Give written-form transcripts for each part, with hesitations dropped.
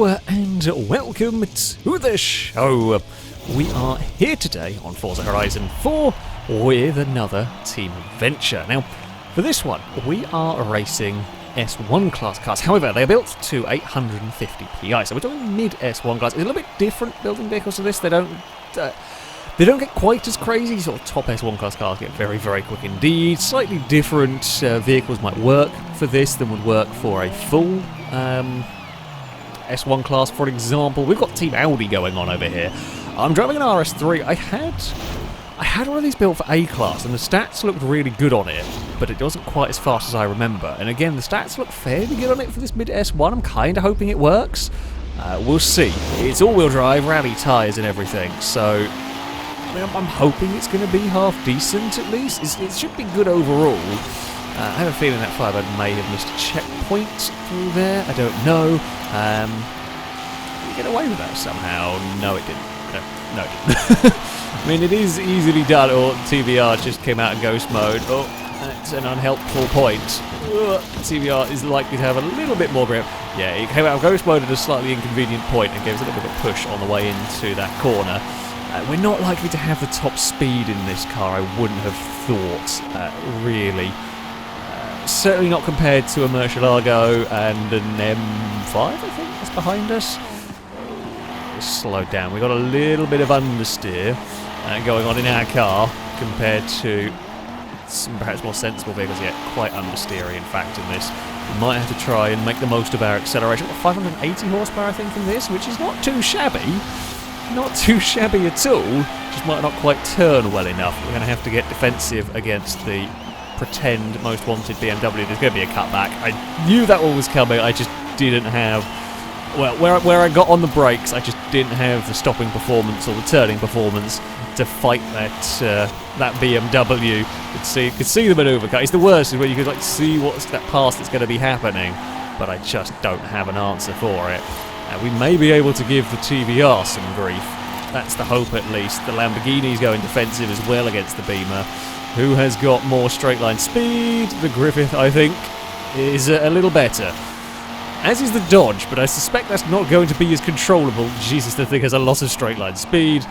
Hello and welcome to the show. We are here today on Forza Horizon 4 with another team adventure. Now, for this one, we are racing S1 class cars. However, they are built to 850 PI, so we're talking mid S1 class. It's a little bit different building vehicles to this. They don't get quite as crazy. Sort of top S1 class cars get very, very quick indeed. Slightly different vehicles might work for this than would work for a full S1 class, for example. We've got Team Audi going on over here. I'm driving an RS3. I had one of these built for A class, and the stats looked really good on it, but it wasn't quite as fast as I remember. And again, the stats look fairly good on it for this mid S1. I'm kind of hoping it works. We'll see. It's all-wheel drive, rally tyres and everything, so I mean, I'm hoping it's going to be half decent at least. It should be good overall. I have a feeling that Firebird may have missed a checkpoint through there. I don't know. Did we get away with that somehow? No, it didn't. No, it didn't. I mean, it is easily done. Or TVR just came out in ghost mode. Oh, that's an unhelpful point. TVR is likely to have a little bit more grip. Yeah, it came out of ghost mode at a slightly inconvenient point and gave us a little bit of a push on the way into that corner. We're not likely to have the top speed in this car, I wouldn't have thought, really. Certainly not compared to a Murcielago and an M5, I think, that's behind us. Let's slow down. We've got a little bit of understeer going on in our car compared to some perhaps more sensible vehicles. Yeah, quite understeery, in fact, in this. We might have to try and make the most of our acceleration. We've got 580 horsepower, I think, in this, which is not too shabby. Not too shabby at all, just might not quite turn well enough. We're going to have to get defensive against the pretend most wanted BMW. There's going to be a cutback. I knew that one was coming, I just didn't have... Well, where I got on the brakes, I just didn't have the stopping performance or the turning performance to fight that BMW. Could see the manoeuvre car. It's the worst, is where you could like see what's that pass that's going to be happening, but I just don't have an answer for it. We may be able to give the TVR some grief. That's the hope, at least. The Lamborghini's going defensive as well against the Beamer, who has got more straight line speed. The Griffith, I think, is a little better. As is the Dodge, but I suspect that's not going to be as controllable. Jesus, the thing has a lot of straight line speed.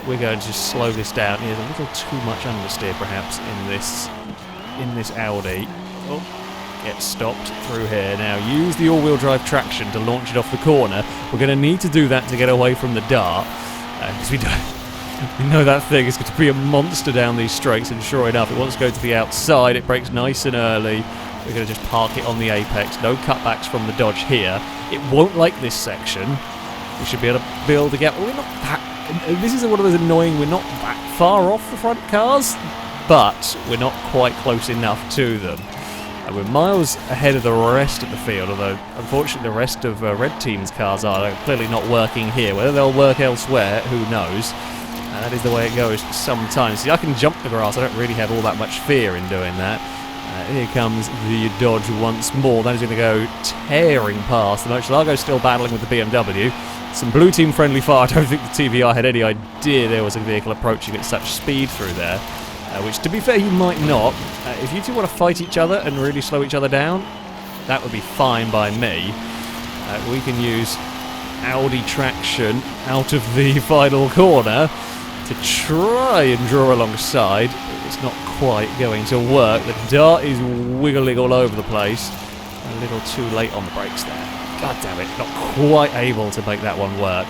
We're going to just slow this down. Here's a little too much understeer, perhaps, in this Audi. Oh. Get stopped through here. Now use the all-wheel drive traction to launch it off the corner. We're going to need to do that to get away from the dart, because we know that thing is going to be a monster down these straights, and sure enough, it wants to go to the outside. It brakes nice and early. We're going to just park it on the apex. No cutbacks from the Dodge here. It won't like this section. We should be able to build a gap. We're not that... This is one of those annoying... We're not that far off the front cars, but we're not quite close enough to them. We're miles ahead of the rest of the field, although unfortunately the rest of Red Team's cars are clearly not working here. Whether they'll work elsewhere, who knows. That is the way it goes sometimes. See, I can jump the grass. I don't really have all that much fear in doing that. Here comes the Dodge once more. That is going to go tearing past. The Murcielago's still battling with the BMW. Some blue team friendly fire. I don't think the TVR had any idea there was a vehicle approaching at such speed through there. Which, to be fair, you might not. If you two want to fight each other and really slow each other down, that would be fine by me. We can use Audi traction out of the final corner to try and draw alongside. It's not quite going to work. The dart is wiggling all over the place. A little too late on the brakes there. God damn it, not quite able to make that one work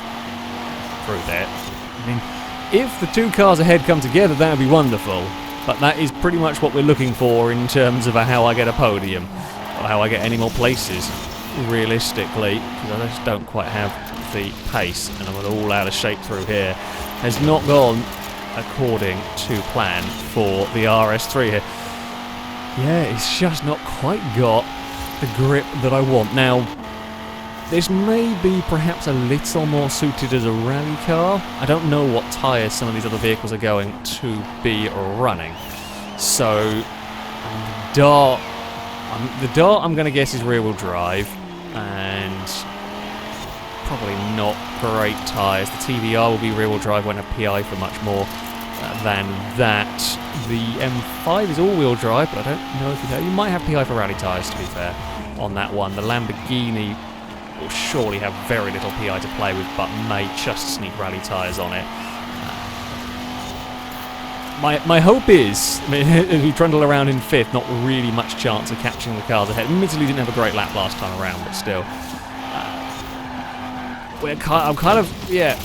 through there. I mean, if the two cars ahead come together, that would be wonderful. But that is pretty much what we're looking for in terms of how I get a podium, or how I get any more places, realistically, because I just don't quite have the pace, and I'm all out of shape through here. Has not gone according to plan for the RS3 here. Yeah, it's just not quite got the grip that I want. Now, this may be perhaps a little more suited as a rally car. I don't know what tyres some of these other vehicles are going to be running. So, the Dart I'm going to guess is rear-wheel drive, and probably not great tyres. The TVR will be rear-wheel drive, won't have PI for much more than that. The M5 is all-wheel drive, but I don't know if you might have PI for rally tyres, to be fair, on that one. The Lamborghini will surely have very little PI to play with, but may just sneak rally tyres on it. My hope is, I mean, as we trundle around in 5th, not really much chance of catching the cars ahead. Admittedly, didn't have a great lap last time around, but still. I'm kind of, yeah,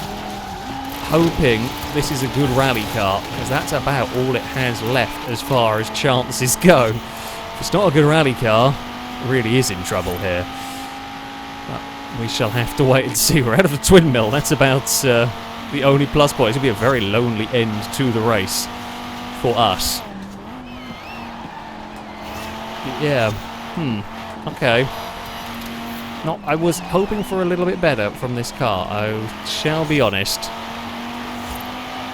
hoping this is a good rally car, because that's about all it has left as far as chances go. If it's not a good rally car, it really is in trouble here. But we shall have to wait and see. We're out of the twin mill. That's about the only plus point. It's going to be a very lonely end to the race for us. Yeah. Okay. No, I was hoping for a little bit better from this car, I shall be honest.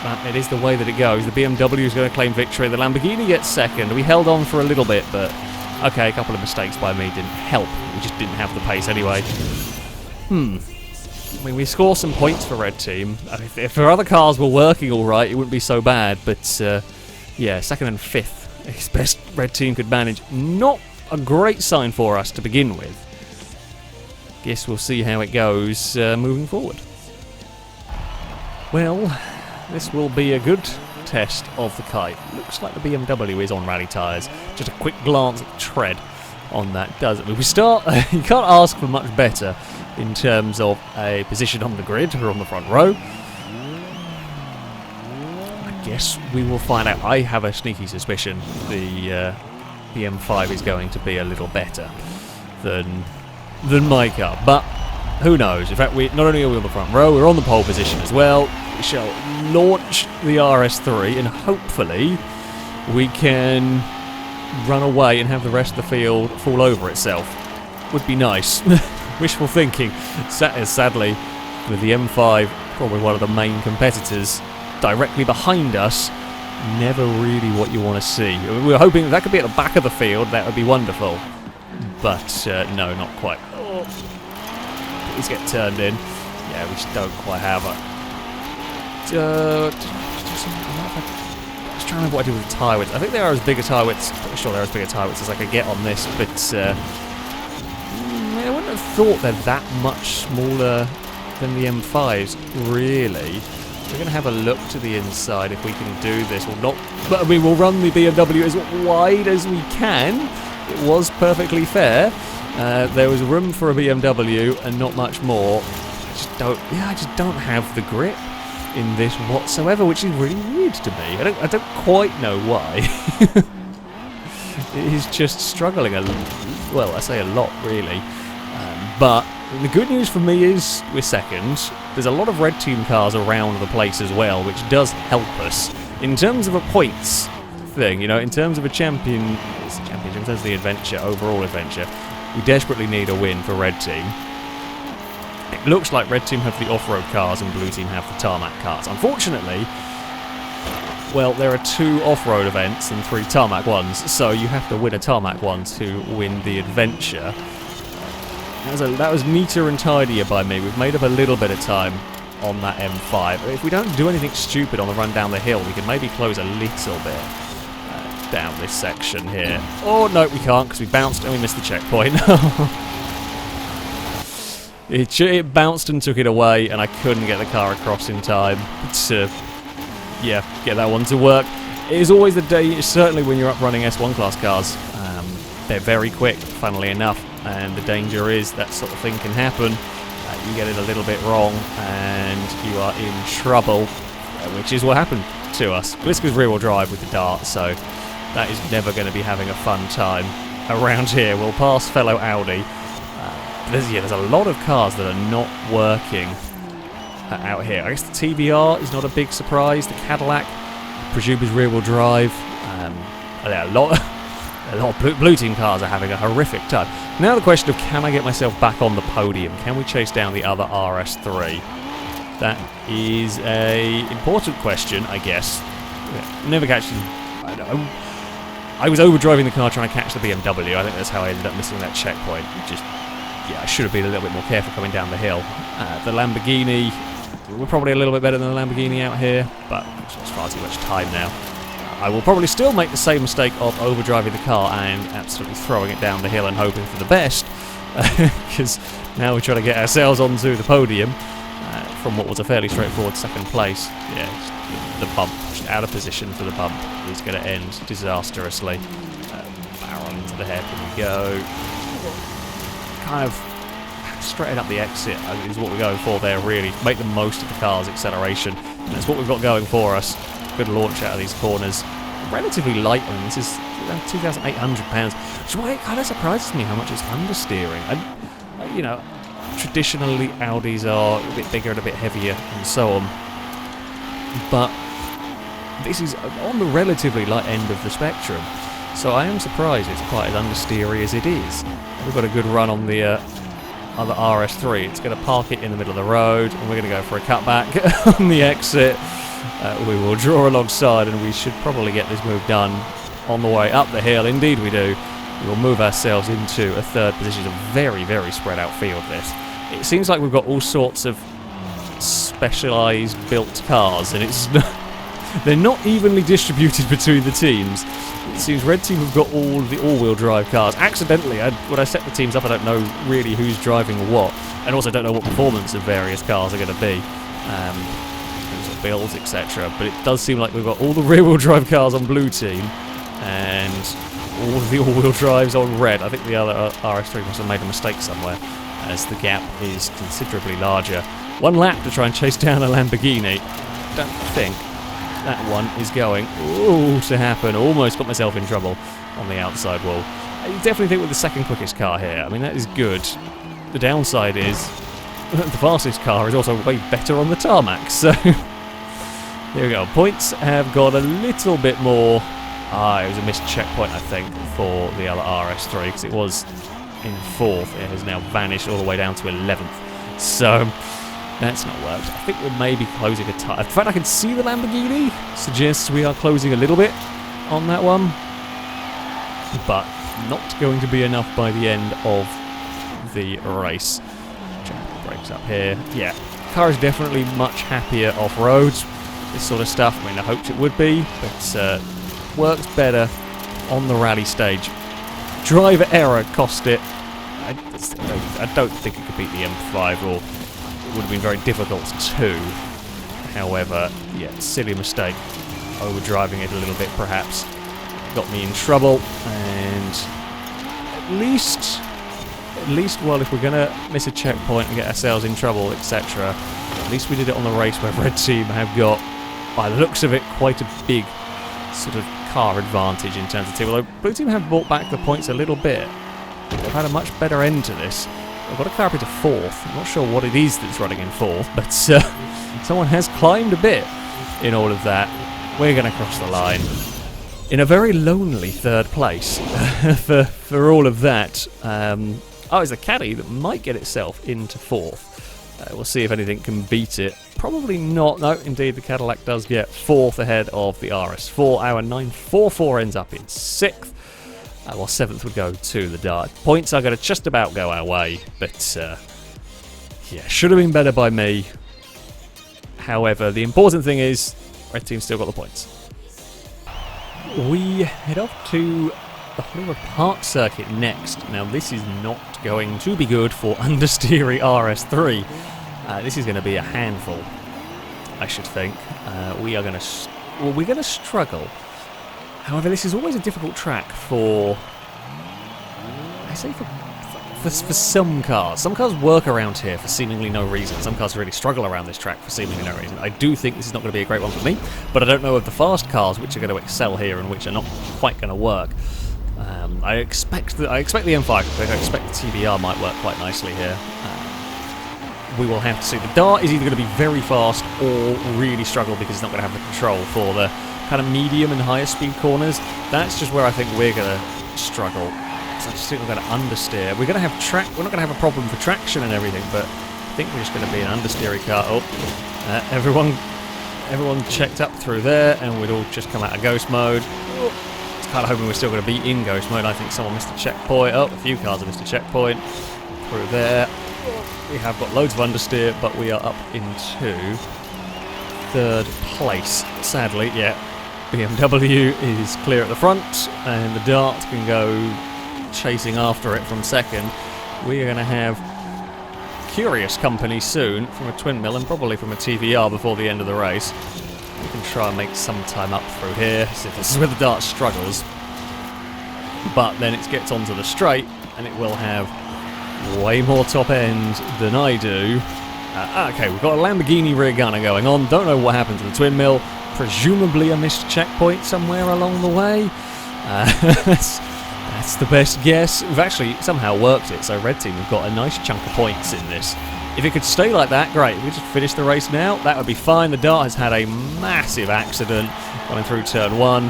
But it is the way that it goes. The BMW is going to claim victory. The Lamborghini gets second. We held on for a little bit, but okay, a couple of mistakes by me didn't help. We just didn't have the pace anyway. I mean, we score some points for Red Team. If our other cars were working all right, it wouldn't be so bad. But yeah, 2nd and 5th is best Red Team could manage. Not a great sign for us to begin with. Guess we'll see how it goes moving forward. Well, this will be a good test of the kite. Looks like the BMW is on rally tyres. Just a quick glance at the tread on that does it. We start, you can't ask for much better in terms of a position on the grid or on the front row. I guess we will find out. I have a sneaky suspicion the M5 is going to be a little better than my car, but who knows? In fact, not only are we on the front row, we're on the pole position as well. We shall launch the RS3 and hopefully we can run away and have the rest of the field fall over itself. Would be nice. Wishful thinking. Sadly, with the M5 probably one of the main competitors directly behind us, never really what you want to see. We were hoping that could be at the back of the field, that would be wonderful. But no, not quite. Oh. Please get turned in. Yeah, we just don't quite have it. I was trying to remember what I did with the tyre widths. I think they are as big a tyre widths. Pretty sure they're as big a tyre widths as I could get on this, but I wouldn't have thought they're that much smaller than the M5s, really. We're going to have a look to the inside if we can do this. We'll not, but I mean, we'll run the BMW as wide as we can. It was perfectly fair. There was room for a BMW and not much more. I just don't have the grip in this whatsoever, which is really weird to me. I don't quite know why. It is just struggling well, I say a lot really. But the good news for me is we're second. There's a lot of Red Team cars around the place as well, which does help us in terms of a points thing. You know, in terms of a championship, in terms of the adventure, overall adventure, we desperately need a win for Red Team. It looks like Red Team have the off-road cars and Blue Team have the tarmac cars. Unfortunately, well, there are 2 off-road events and 3 tarmac ones, so you have to win a tarmac one to win the adventure. That was neater and tidier by me. We've made up a little bit of time on that M5. If we don't do anything stupid on the run down the hill, we can maybe close a little bit down this section here. Oh, no, we can't because we bounced and we missed the checkpoint. It bounced and took it away, and I couldn't get the car across in time to, yeah, get that one to work. It is always the day, certainly when you're up running S1 class cars. They're very quick, funnily enough, and the danger is that sort of thing can happen. You get it a little bit wrong, and you are in trouble, which is what happened to us. Gliska's rear-wheel drive with the Dart, so that is never going to be having a fun time around here. We'll pass fellow Audi. There's a lot of cars that are not working out here. I guess the TBR is not a big surprise. The Cadillac, I presume, is rear-wheel drive. A lot of Blue Team cars are having a horrific time. Now the question of, can I get myself back on the podium? Can we chase down the other RS3? That is a important question, I guess. Never catching. I was overdriving the car trying to catch the BMW. I think that's how I ended up missing that checkpoint. Yeah, I should have been a little bit more careful coming down the hill. The Lamborghini, we're probably a little bit better than the Lamborghini out here, but it's far too much time now. I will probably still make the same mistake of overdriving the car and absolutely throwing it down the hill and hoping for the best, because Now we're trying to get ourselves onto the podium from what was a fairly straightforward second place. Yeah, the bump, just out of position for the bump, is going to end disastrously. Barrel into the head, here we go. Kind of straight up the exit is what we're going for there, really. Make the most of the car's acceleration. And that's what we've got going for us. Good launch out of these corners. Relatively light. I mean, this is around £2,800, which is why it kind of surprises me how much it's understeering. And, you know, traditionally Audis are a bit bigger and a bit heavier and so on. But this is on the relatively light end of the spectrum. So I am surprised it's quite as understeery as it is. We've got a good run on the other RS3. It's going to park it in the middle of the road, and we're going to go for a cutback on the exit. We will draw alongside, and we should probably get this move done on the way up the hill. Indeed we do. We will move ourselves into a third position. It's a very, very spread out field, this. It seems like we've got all sorts of specialised built cars, and it's they're not evenly distributed between the teams. It seems Red Team have got all the all-wheel drive cars. Accidentally, when I set the teams up, I don't know really who's driving what, and also don't know what performance of various cars are going to be. Builds, etc. But it does seem like we've got all the rear-wheel drive cars on Blue Team and all of the all-wheel drives on Red. I think the other RS3 must have made a mistake somewhere, as the gap is considerably larger. One lap to try and chase down a Lamborghini. Don't think that one is going to happen. Almost got myself in trouble on the outside wall. I definitely think we're the second quickest car here. I mean, that is good. The downside is the fastest car is also way better on the tarmac, so there we go. Points have got a little bit more. It was a missed checkpoint, I think, for the other RS3, because it was in 4th. It has now vanished all the way down to 11th. So that's not worked. I think we're maybe closing a tie. In fact, I can see the Lamborghini. Suggests we are closing a little bit on that one. But not going to be enough by the end of the race. Check the brakes up here. Yeah, car is definitely much happier off-road. This sort of stuff. I mean, I hoped it would be, but works better on the rally stage. Driver error cost it. I don't think it could beat the M5, or it would have been very difficult to. However, yeah, silly mistake. Overdriving it a little bit, perhaps, got me in trouble. And at least, well, if we're gonna miss a checkpoint and get ourselves in trouble, etc., at least we did it on the race where Red Team have got, by the looks of it, quite a big sort of car advantage in terms of team. Although Blue Team have brought back the points a little bit. They've had a much better end to this. They've got a car up into 4th. I'm not sure what it is that's running in 4th, but someone has climbed a bit in all of that. We're going to cross the line in a very lonely 3rd place for all of that. It's a caddy that might get itself into 4th. We'll see if anything can beat it. Probably not. No, indeed, the Cadillac does get 4th ahead of the RS4. Our 944 ends up in 6th, while 7th would go to the Dart. Points are going to just about go our way, but yeah, should have been better by me. However, the important thing is Red Team still got the points. We head off to the Hollywood Park circuit next. Now, this is not going to be good for understeery RS3. This is going to be a handful, I should think. We're going to struggle. However, this is always a difficult track for some cars. Some cars work around here for seemingly no reason. Some cars really struggle around this track for seemingly no reason. I do think this is not going to be a great one for me, but I don't know of the fast cars which are going to excel here and which are not quite going to work. I expect the M5. I expect the TBR might work quite nicely here. We will have to see. The Dart is either going to be very fast or really struggle because it's not going to have the control for the kind of medium and higher speed corners. That's just where I think we're going to struggle. So I just think we're going to understeer. We're going to have We're not going to have a problem for traction and everything, but I think we're just going to be an understeery car. Everyone checked up through there, and we'd all just come out of ghost mode. Kind of hoping we're still going to be in ghost mode. I think someone missed a checkpoint. A few cars have missed a checkpoint through there. We have got loads of understeer, but we are up into 3rd place. Sadly, yeah. BMW is clear at the front, and the Dart can go chasing after it from 2nd. We are going to have curious company soon from a twin mill and probably from a TVR before the end of the race. We can try and make some time up through here. So this is where the Dart struggles. But then it gets onto the straight and it will have way more top end than I do. Okay, we've got a Lamborghini rear gunner going on. Don't know what happened to the twin mill. Presumably a missed checkpoint somewhere along the way. That's the best guess. We've actually somehow worked it, so Red Team have got a nice chunk of points in this. If it could stay like that, great. If we just finish the race now, that would be fine. The Dart has had a massive accident running through turn 1.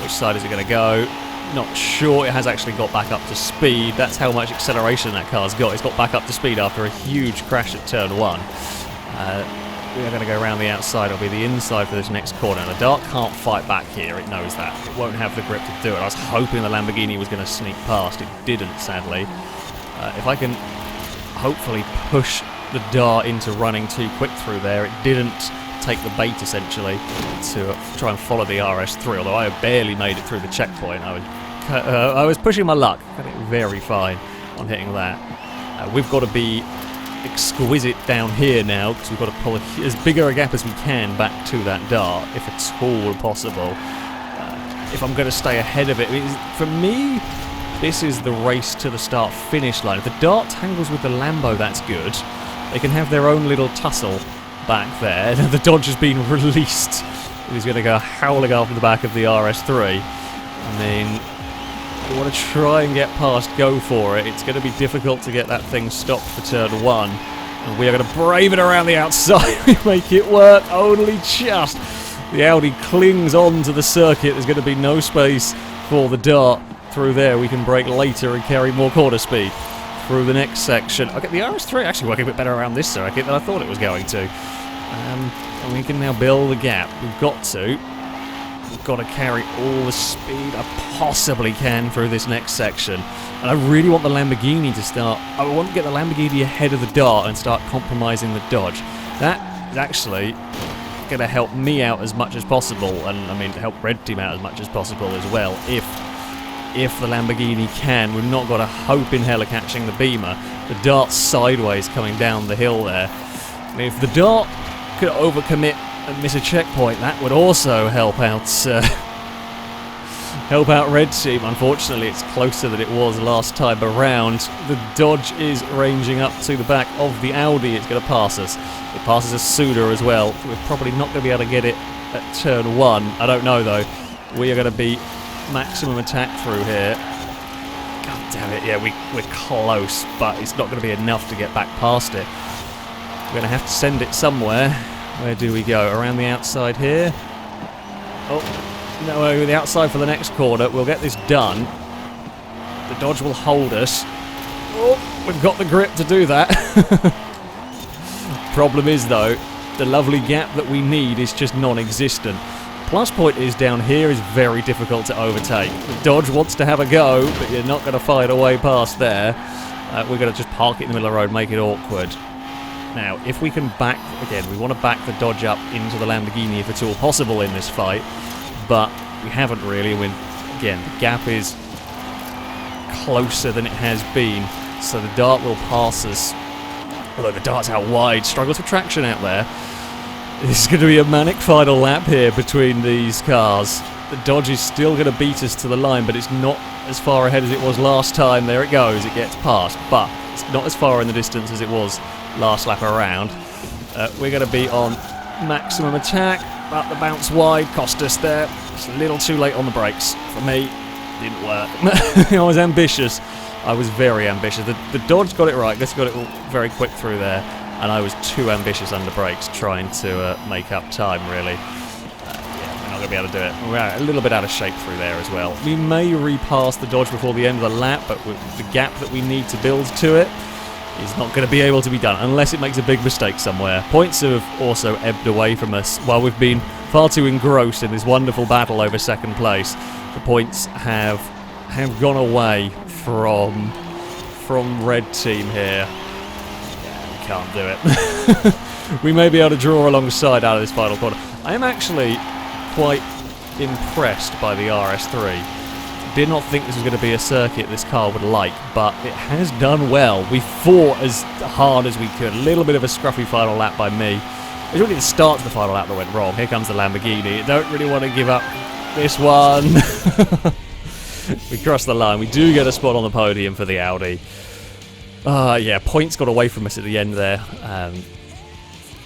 Which side is it going to go? Not sure. It has actually got back up to speed. That's how much acceleration that car's got. It's got back up to speed after a huge crash at turn 1. We are going to go around the outside. It'll be the inside for this next corner. The Dart can't fight back here. It knows that. It won't have the grip to do it. I was hoping the Lamborghini was going to sneak past. It didn't, sadly. If I can hopefully push the Dart into running too quick through there, it didn't take the bait, essentially, to try and follow the RS3, although I barely made it through the checkpoint. I was pushing my luck. I did very fine on hitting that. We've got to be exquisite down here now, because we've got to pull as bigger a gap as we can back to that Dart, if at all possible. If I'm going to stay ahead of it, for me, this is the race to the start-finish line. If the Dart tangles with the Lambo, that's good. They can have their own little tussle back there. The Dodge has been released. He's going to go howling after the back of the RS3. I mean, we want to try and get past, go for it. It's going to be difficult to get that thing stopped for turn 1. And we are going to brave it around the outside. We make it work, only just. The Audi clings on to the circuit. There's going to be no space for the Dart through there. We can brake later and carry more corner speed through the next section. Okay, the RS3 actually working a bit better around this circuit than I thought it was going to. And we can now build the gap. We've got to. We've got to carry all the speed I possibly can through this next section. And I really want the Lamborghini to start. I want to get the Lamborghini ahead of the Dart and start compromising the Dodge. That is actually going to help me out as much as possible, and I mean to help Red Team out as much as possible as well. If the Lamborghini can, we've not got a hope in hell of catching the Beamer. The Dart's sideways coming down the hill there. And if the Dart could overcommit and miss a checkpoint, that would also help out Red Team. Unfortunately, it's closer than it was last time around. The Dodge is ranging up to the back of the Audi. It's going to pass us. It passes us sooner as well. We're probably not going to be able to get it at turn 1. I don't know, though. We are going to be maximum attack through here. God damn it, yeah, we're close, but it's not going to be enough to get back past it. We're going to have to send it somewhere. Where do we go? Around the outside here? Oh, no, the outside for the next corner. We'll get this done. The Dodge will hold us. Oh, we've got the grip to do that. Problem is, though, the lovely gap that we need is just non-existent. Plus point is down here is very difficult to overtake. The Dodge wants to have a go, but you're not going to find a way past there. We're going to just park it in the middle of the road, make it awkward. Now, if we can back, again, we want to back the Dodge up into the Lamborghini if it's all possible in this fight, but we haven't really. Again, the gap is closer than it has been, so the Dart will pass us. Although the Dart's out wide, struggles for traction out there. This is going to be a manic final lap here between these cars. The Dodge is still going to beat us to the line, but it's not as far ahead as it was last time. There it goes, it gets past, but it's not as far in the distance as it was last lap around. We're going to be on maximum attack, but the bounce wide cost us there. It's a little too late on the brakes for me. Didn't work. I was ambitious. I was very ambitious. The Dodge got it right. Just got it all very quick through there, and I was too ambitious under brakes trying to make up time, really. Yeah, we're not going to be able to do it. We're a little bit out of shape through there as well. We may repass the Dodge before the end of the lap, but with the gap that we need to build to it is not going to be able to be done unless it makes a big mistake somewhere. Points have also ebbed away from us while we've been far too engrossed in this wonderful battle over second place. The points have gone away from Red Team here. Yeah, we can't do it. We may be able to draw alongside out of this final corner. I am actually quite impressed by the RS3. did not think this was going to be a circuit this car would like, but it has done well. We fought as hard as we could. A little bit of a scruffy final lap by me. It was really the start of the final lap that went wrong. Here comes the Lamborghini. Don't really want to give up this one. We crossed the line. We do get a spot on the podium for the Audi. Yeah, points got away from us at the end there.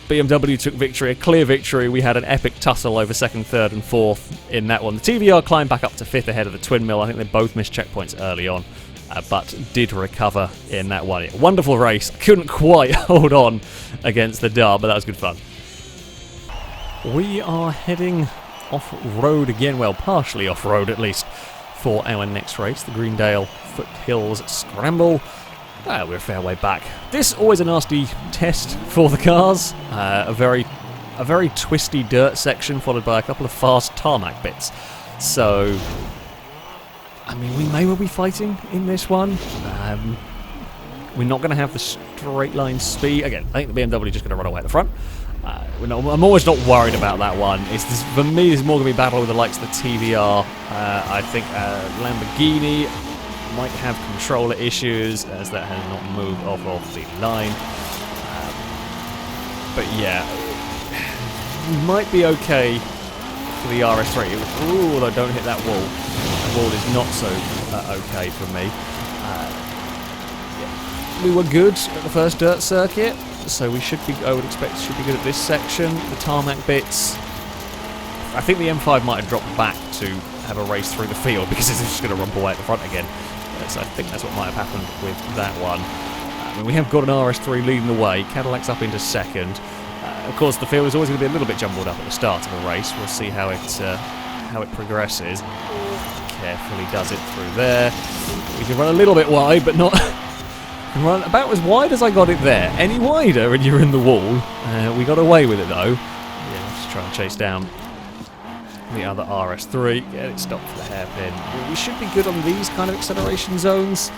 BMW took victory, a clear victory. We had an epic tussle over second, third and fourth in that one. The TVR climbed back up to fifth ahead of the twin mill. I think they both missed checkpoints early on, but did recover in that one. Wonderful race. Couldn't quite hold on against the Dart, but that was good fun. We are heading off-road again, well, partially off-road at least, for our next race, the Greendale Foothills Scramble. We're a fair way back. This always a nasty test for the cars. A very twisty dirt section followed by a couple of fast tarmac bits. So, I mean, we may well be fighting in this one. We're not going to have the straight line speed. Again, I think the BMW is just going to run away at the front. I'm always not worried about that one. For me, it's more going to be battle with the likes of the TVR. I think Lamborghini might have controller issues as that has not moved off the line. But yeah, we might be okay for the RS3. Ooh, although don't hit that wall. That wall is not so okay for me. Yeah. We were good at the first dirt circuit, so we should be, I would expect, should be good at this section. The tarmac bits, I think the M5 might have dropped back to have a race through the field because it's just going to rumble away at the front again. So I think that's what might have happened with that one. I mean, we have got an RS3 leading the way. Cadillac's up into second. Of course, the field is always going to be a little bit jumbled up at the start of a race. We'll see how it progresses. Carefully does it through there. We can run a little bit wide, but not run about as wide as I got it there. Any wider and you're in the wall. We got away with it though. Yeah, let's try and chase down the other RS3, get it stopped for the hairpin. We should be good on these kind of acceleration zones,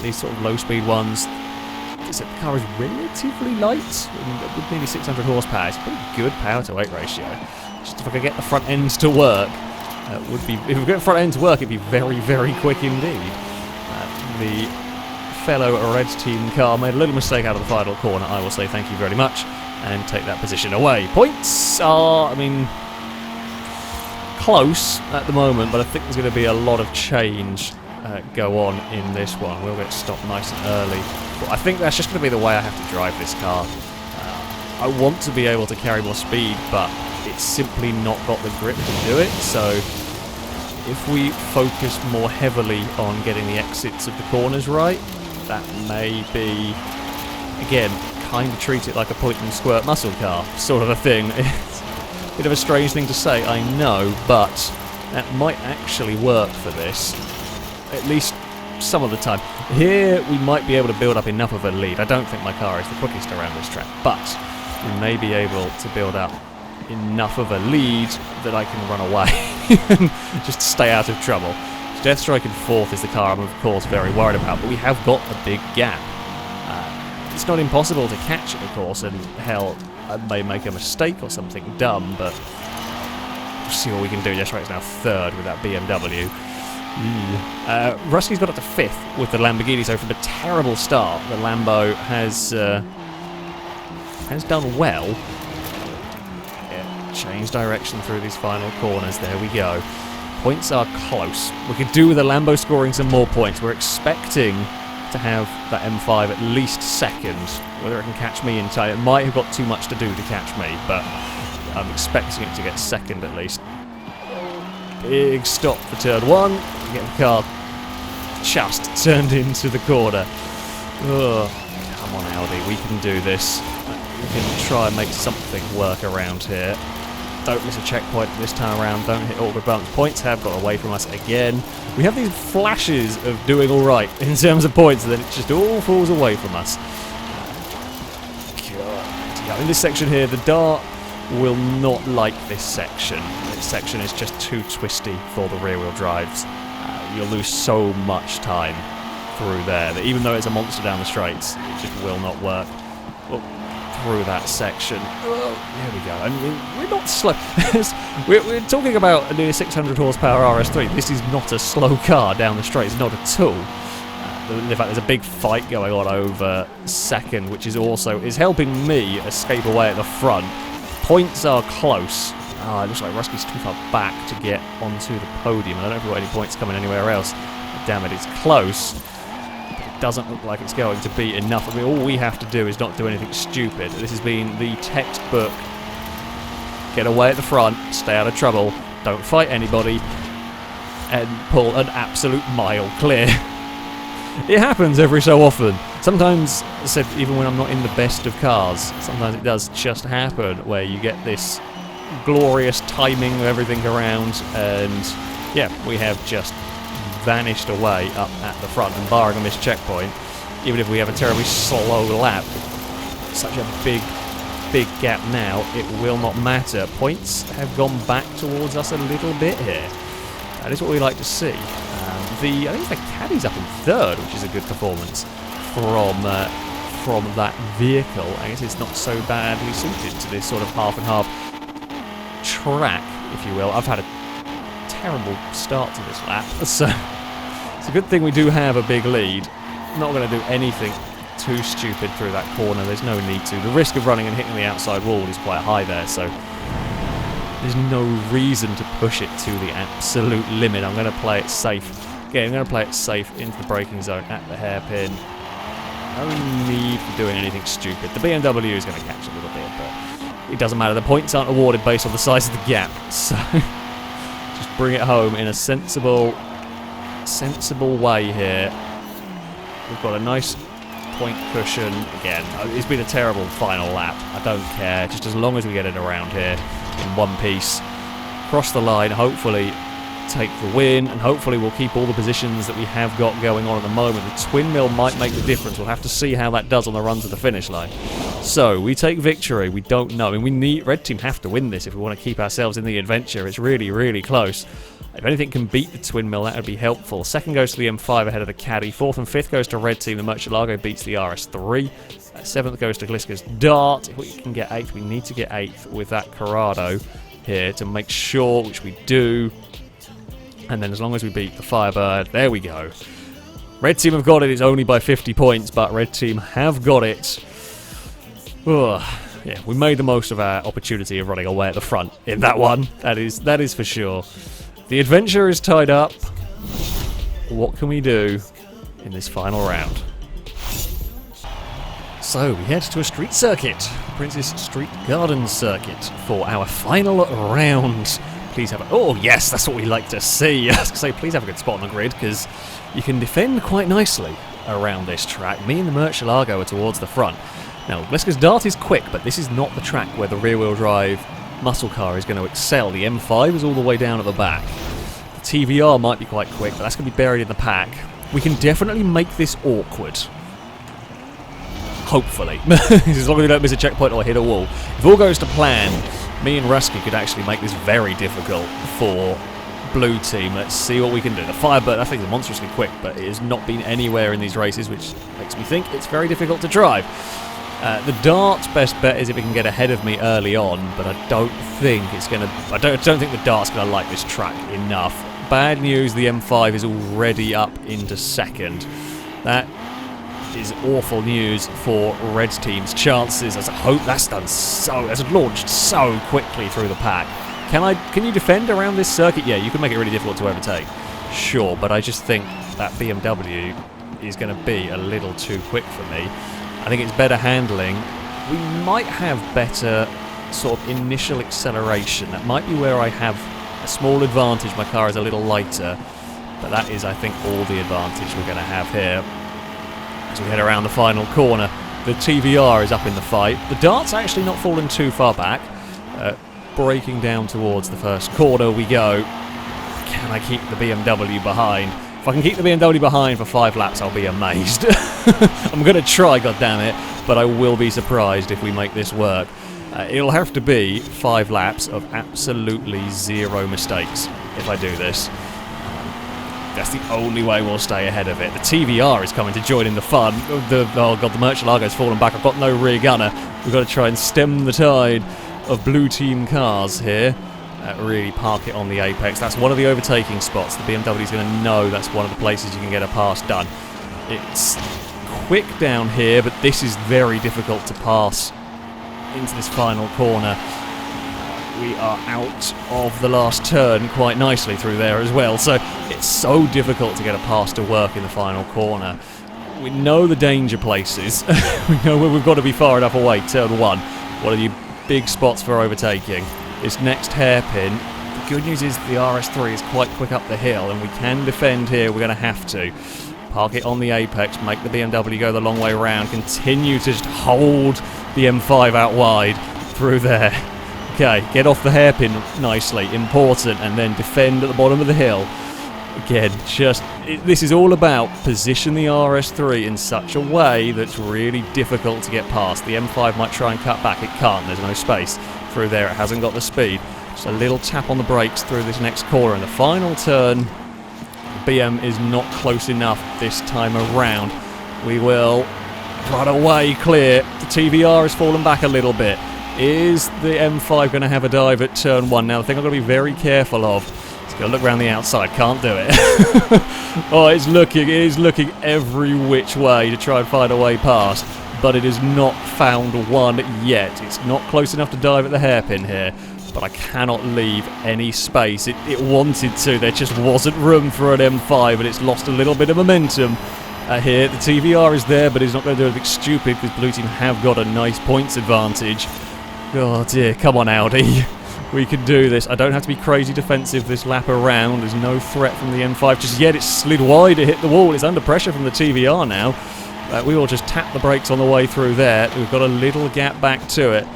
these sort of low speed ones. The car is relatively light, with nearly 600 horsepower. It's a pretty good power to weight ratio. Just if I could get the front end to work, if we get the front end to work, it'd be very, very quick indeed. The fellow Red Team car made a little mistake out of the final corner. I will say thank you very much and take that position away. Points are, I mean, close at the moment, but I think there's going to be a lot of change go on in this one. We'll get stopped nice and early. But I think that's just going to be the way I have to drive this car. I want to be able to carry more speed, but it's simply not got the grip to do it. So if we focus more heavily on getting the exits of the corners right, that may be, again, kind of treat it like a point and squirt muscle car sort of a thing. It's a bit of a strange thing to say, I know, but that might actually work for this, at least some of the time. Here we might be able to build up enough of a lead. I don't think my car is the quickest around this track, but we may be able to build up enough of a lead that I can run away and just stay out of trouble. Deathstrike in fourth is the car I'm of course very worried about, but we have got a big gap. It's not impossible to catch it, of course, and hell, I may make a mistake or something dumb, but we'll see what we can do. Deathstrike's now third with that BMW. Rusty's got up to fifth with the Lamborghini, so from a terrible start, the Lambo has done well. Yeah, change direction through these final corners. There we go. Points are close. We could do with the Lambo scoring some more points. We're expecting to have that M5 at least second. Whether it can catch me in time, it might have got too much to do to catch me, but I'm expecting it to get second at least. Big stop for turn one. Get the car just turned into the corner. Oh, come on, Audi, we can do this. We can try and make something work around here. Don't miss a checkpoint this time around. Don't hit awkward bumps. Points have got away from us again. We have these flashes of doing all right in terms of points, and then it just all falls away from us. God. Yeah, in this section here, the Dart will not like this section. This section is just too twisty for the rear-wheel drives. You'll lose so much time through there that even though it's a monster down the straights, it just will not work. Oh, through that section. Oh, there we go. I mean, we're not slow. we're talking about a near 600 horsepower RS3. This is not a slow car down the straight. It's not at all. In fact, there's a big fight going on over second, which is helping me escape away at the front. Points are close. Oh, it looks like Rusky's too far back to get onto the podium. I don't know if we've got any points coming anywhere else. But damn it, it's close. But it doesn't look like it's going to be enough. I mean, all we have to do is not do anything stupid. This has been the textbook. Get away at the front, stay out of trouble, don't fight anybody, and pull an absolute mile clear. It happens every so often. Sometimes, as I said, even when I'm not in the best of cars, sometimes it does just happen where you get this glorious timing of everything around, and yeah, we have just vanished away up at the front, and barring a missed checkpoint, even if we have a terribly slow lap, such a big gap now, it will not matter. Points have gone back towards us a little bit here. That is what we like to see. I think the caddy's up in third, which is a good performance from that vehicle. I guess it's not so badly suited to this sort of half and half track, if you will. I've had a terrible start to this lap, so it's a good thing we do have a big lead. Not going to do anything too stupid through that corner. There's no need to. The risk of running and hitting the outside wall is quite high there, so there's no reason to push it to the absolute limit. I'm going to play it safe. Again, I'm going to play it safe into the braking zone at the hairpin. No need for doing anything stupid. The BMW is going to catch a little bit, but it doesn't matter. The points aren't awarded based on the size of the gap, so just bring it home in a sensible way here. We've got a nice point cushion. Again, it's been a terrible final lap. I don't care, just as long as we get it around here in one piece. Cross the line, hopefully take the win, and hopefully we'll keep all the positions that we have got going on at the moment. The twin mill might make the difference. We'll have to see how that does on the run to the finish line. So we take victory. We don't know. I mean, Red Team have to win this if we want to keep ourselves in the adventure. It's really, really close. If anything can beat the twin mill, that would be helpful. Second goes to the M5 ahead of the Caddy. Fourth and fifth goes to Red Team. The Murcielago beats the RS3. Seventh goes to Gliska's Dart. If we can get eighth, we need to get eighth with that Corrado here to make sure, which we do. And then as long as we beat the Firebird, there we go. Red Team have got it. It's only by 50 points, but Red Team have got it. Ugh. Yeah, we made the most of our opportunity of running away at the front in that one. That is for sure. The adventure is tied up. What can we do in this final round? So we head to a street circuit, Princess Street Gardens circuit, for our final round. Please have a... Oh, yes, that's what we like to see. I was going to say, please have a good spot on the grid, because you can defend quite nicely around this track. Me and the Murcielago are towards the front. Now, Gliska's Dart is quick, but this is not the track where the rear-wheel drive muscle car is going to excel. The M5 is all the way down at the back. The TVR might be quite quick, but that's going to be buried in the pack. We can definitely make this awkward. Hopefully. As long as we don't miss a checkpoint or hit a wall. If all goes to plan, me and Rusky could actually make this very difficult for Blue Team. Let's see what we can do. The Firebird, I think, is monstrously quick, but it has not been anywhere in these races, which makes me think it's very difficult to drive. The Dart's best bet is if it can get ahead of me early on, but I don't think it's going to... I don't think the Dart's going to like this track enough. Bad news, the M5 is already up into second. That is awful news for Red Team's chances. As I hope that's launched so quickly through the pack. Can you defend around this circuit? Yeah, you can make it really difficult to overtake. Sure, but I just think that BMW is going to be a little too quick for me. I think it's better handling. We might have better sort of initial acceleration. That might be where I have a small advantage. My car is a little lighter, but that is, I think, all the advantage we're going to have here. As we head around the final corner, the TVR is up in the fight. The Dart's actually not fallen too far back. Braking down towards the first corner we go. Can I keep the BMW behind? If I can keep the BMW behind for 5 laps, I'll be amazed. I'm going to try, goddammit, but I will be surprised if we make this work. It'll have to be 5 laps of absolutely zero mistakes if I do this. That's the only way we'll stay ahead of it. The TVR is coming to join in the fun. Oh god, the Murcielago's fallen back. I've got no rear gunner. We've got to try and stem the tide of blue team cars here. Really park it on the apex. That's one of the overtaking spots. The BMW's going to know that's one of the places you can get a pass done. It's quick down here, but this is very difficult to pass into this final corner. We are out of the last turn quite nicely through there as well, so it's so difficult to get a pass to work in the final corner. We know the danger places. We know where we've got to be far enough away. Turn 1. One of the big spots for overtaking. This next hairpin. The good news is the RS3 is quite quick up the hill, and we can defend here. We're going to have to. Park it on the apex, make the BMW go the long way around, continue to just hold the M5 out wide through there. Okay, get off the hairpin nicely, important, and then defend at the bottom of the hill. Again, this is all about position the RS3 in such a way that's really difficult to get past. The M5 might try and cut back, it can't, there's no space through there, it hasn't got the speed. Just a little tap on the brakes through this next corner. In the final turn, the BM is not close enough this time around. We will run away clear. The TVR has fallen back a little bit. Is the M5 going to have a dive at turn 1? Now, the thing I've got to be very careful of is going to look around the outside. Can't do it. Oh, it is looking every which way to try and find a way past, but it has not found one yet. It's not close enough to dive at the hairpin here, but I cannot leave any space. It wanted to. There just wasn't room for an M5, and it's lost a little bit of momentum here. The TVR is there, but it's not going to do anything stupid because Blue Team have got a nice points advantage. Oh dear, come on Audi. We can do this. I don't have to be crazy defensive this lap around. There's no threat from the M5 just yet. It's slid wide, it hit the wall. It's under pressure from the TVR now. We will just tap the brakes on the way through there. We've got a little gap back to it.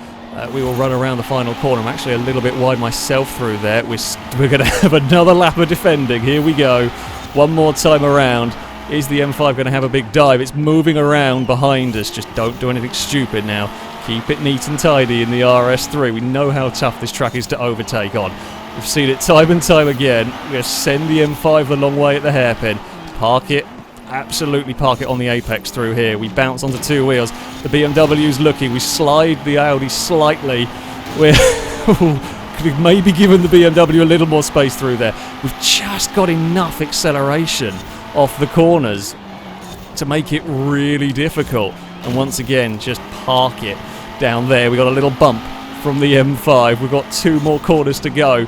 We will run around the final corner. I'm actually a little bit wide myself through there. We're going to have another lap of defending. Here we go. One more time around. Is the M5 going to have a big dive? It's moving around behind us. Just don't do anything stupid now. Keep it neat and tidy in the RS3. We know how tough this track is to overtake on. We've seen it time and time again. We're going to send the M5 the long way at the hairpin. Park it. Absolutely park it on the apex through here. We bounce onto two wheels. The BMW's looking. We slide the Audi slightly. We're maybe giving the BMW a little more space through there. We've just got enough acceleration off the corners to make it really difficult. And once again, just park it down there. We got a little bump from the M5. We've got 2 more corners to go.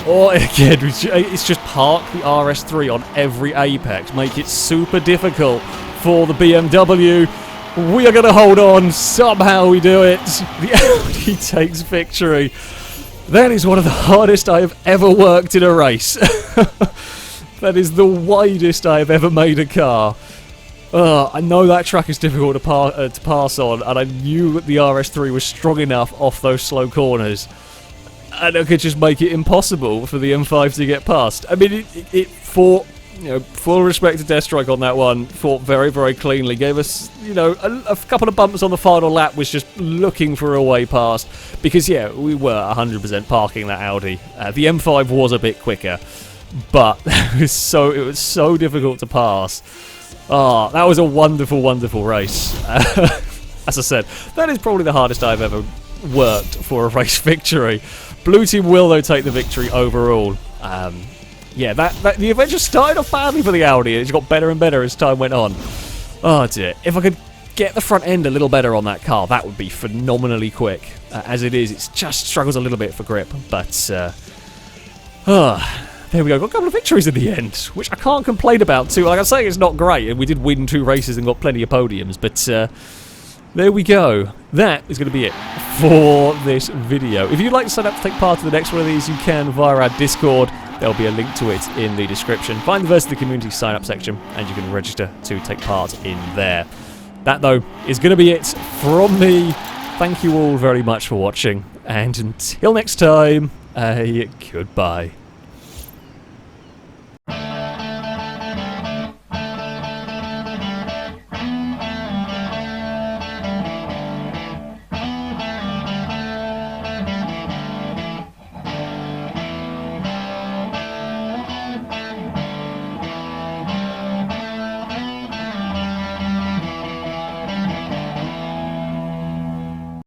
Or again, it's just park the RS3 on every apex. Make it super difficult for the BMW. We are going to hold on. Somehow we do it. The Audi takes victory. That is one of the hardest I have ever worked in a race. That is the widest I have ever made a car. I know that track is difficult to pass on, and I knew that the RS3 was strong enough off those slow corners, and it could just make it impossible for the M5 to get past. I mean, it fought, full respect to Deathstrike on that one, fought very, very cleanly, gave us, a couple of bumps on the final lap, was just looking for a way past, because, yeah, we were 100% parking that Audi. The M5 was a bit quicker, but it was so difficult to pass. That was a wonderful, wonderful race. As I said, that is probably the hardest I've ever worked for a race victory. Blue Team will, though, take the victory overall. Yeah, the event just started off badly for the Audi. It got better and better as time went on. Oh, dear. If I could get the front end a little better on that car, that would be phenomenally quick. As it is, it just struggles a little bit for grip. But, there we go. Got a couple of victories in the end, which I can't complain about too. Like I say, it's not great, and we did win 2 races and got plenty of podiums, but there we go. That is going to be it for this video. If you'd like to sign up to take part in the next one of these, you can via our Discord. There'll be a link to it in the description. Find the Versity Community sign-up section, and you can register to take part in there. That, though, is going to be it from me. Thank you all very much for watching, and until next time, goodbye.